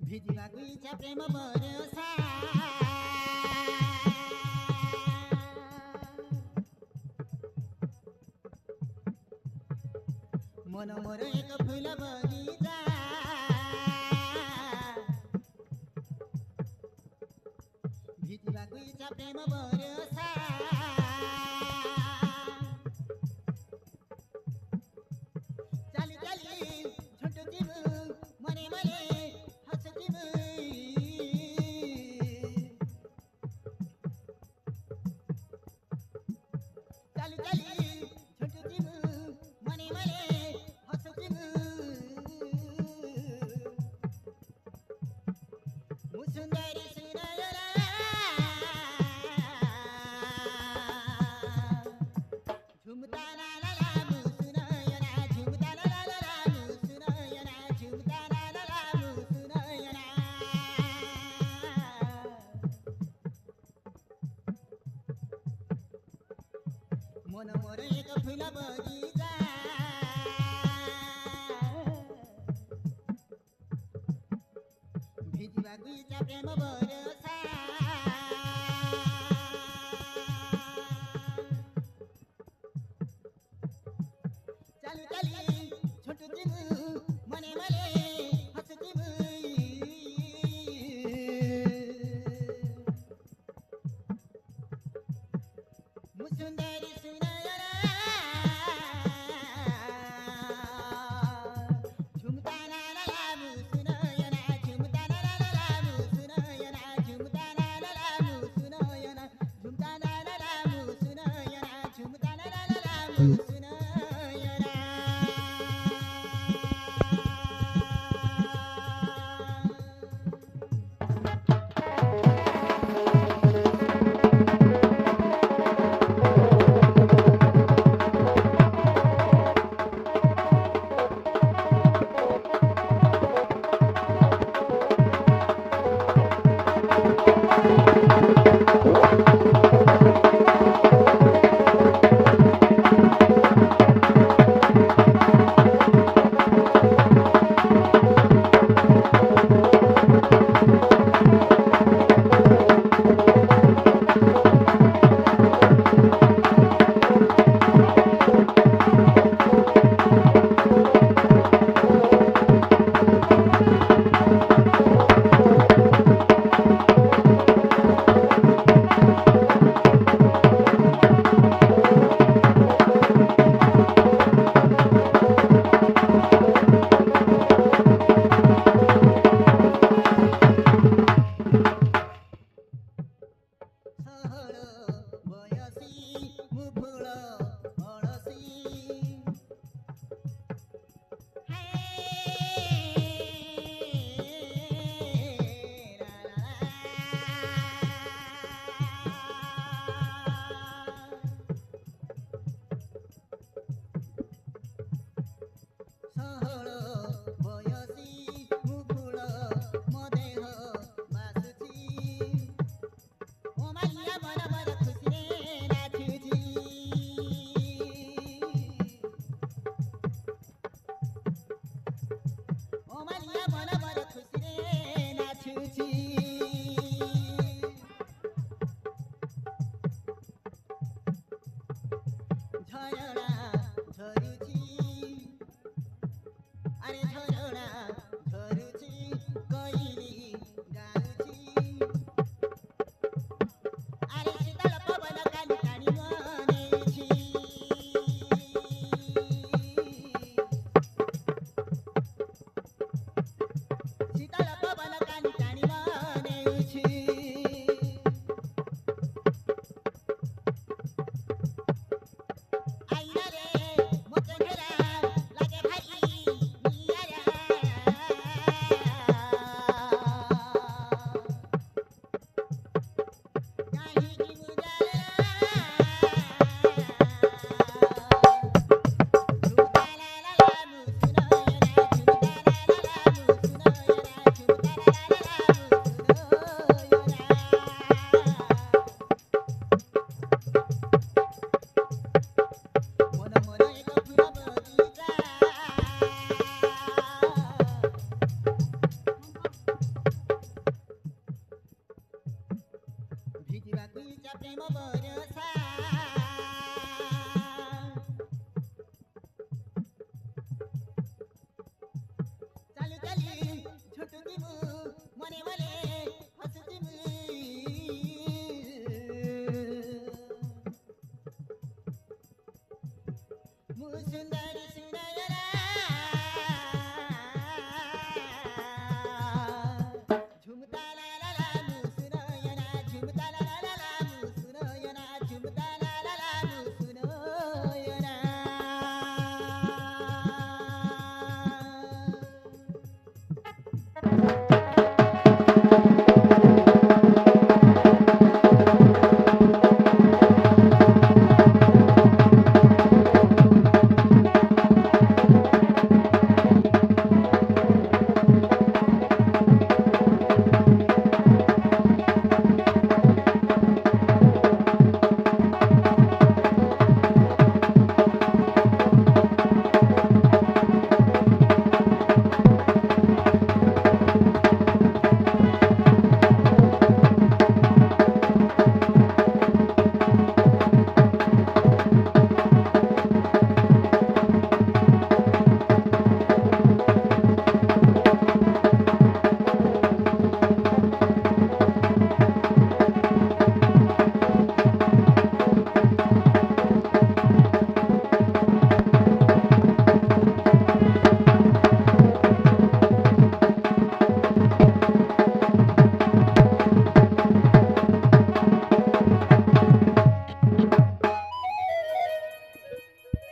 ଭିଜିବାକୁ ଇଚ୍ଛା ପ୍ରେମ ବରଷା ମନ ମୋର ଏକ ଫୁଲ ବଗିଚା ଭିଜିବାକୁ ଇଚ୍ଛା ପ୍ରେମ ବରଷା ଚାଲି ଚାଲି ଛୁଟୁଛି ମୁଁ ମନେ ମନେ ହସୁଛି ମୁଁ ଚାଲି ଚାଲି ଛୁଟୁଛି ମୁଁ ମନେ ମନେ ହସୁଛି ମୁଁ ସୁନ୍ଦରୀ ସୁନୟନା ଝୁମତା ଲା ଲା ଲା ମୁଁ ସୁନୟନା ଝୁମତା ଲା ଲା ଲା ଲା ମୁଁ ସୁନୟନା ଝୁମତା ଲା ଲା ଲା ମୁଁ ସୁନୟନା ମନ ମୋର ଏକ ଫୁଲ ବଗିଚା ଭିଜିବାକୁ ଇଚ୍ଛା ପ୍ରେମ ବରଷା ଚାଲି ଚାଲି ଛୁଟୁଛି ମୁଁ ମନେ ମନେ ହସୁଛି ମୁଁ ସୁନ୍ଦରୀ ସୁନୟନା ଝୁମତା ଲା ଲା ଲା ମୁଁ ସୁନୟନା ଝୁମତା ଲା ଲା ଲା ଲା ମୁଁ ସୁନୟନା ଝୁମତା ଲା ଲା ଲା ମୁଁ ସୁନୟନା ଝୁମତା ଲା ଲା ଲା ମୁଁ ସୁନୟନା ଝୁମତା ଲା ଲା ଲା ଲା ମୁଁ ସୁନୟନା ଶୀତଳ ପବନ କାନି ଟାଣିବ गली झुटकी मु मने वाले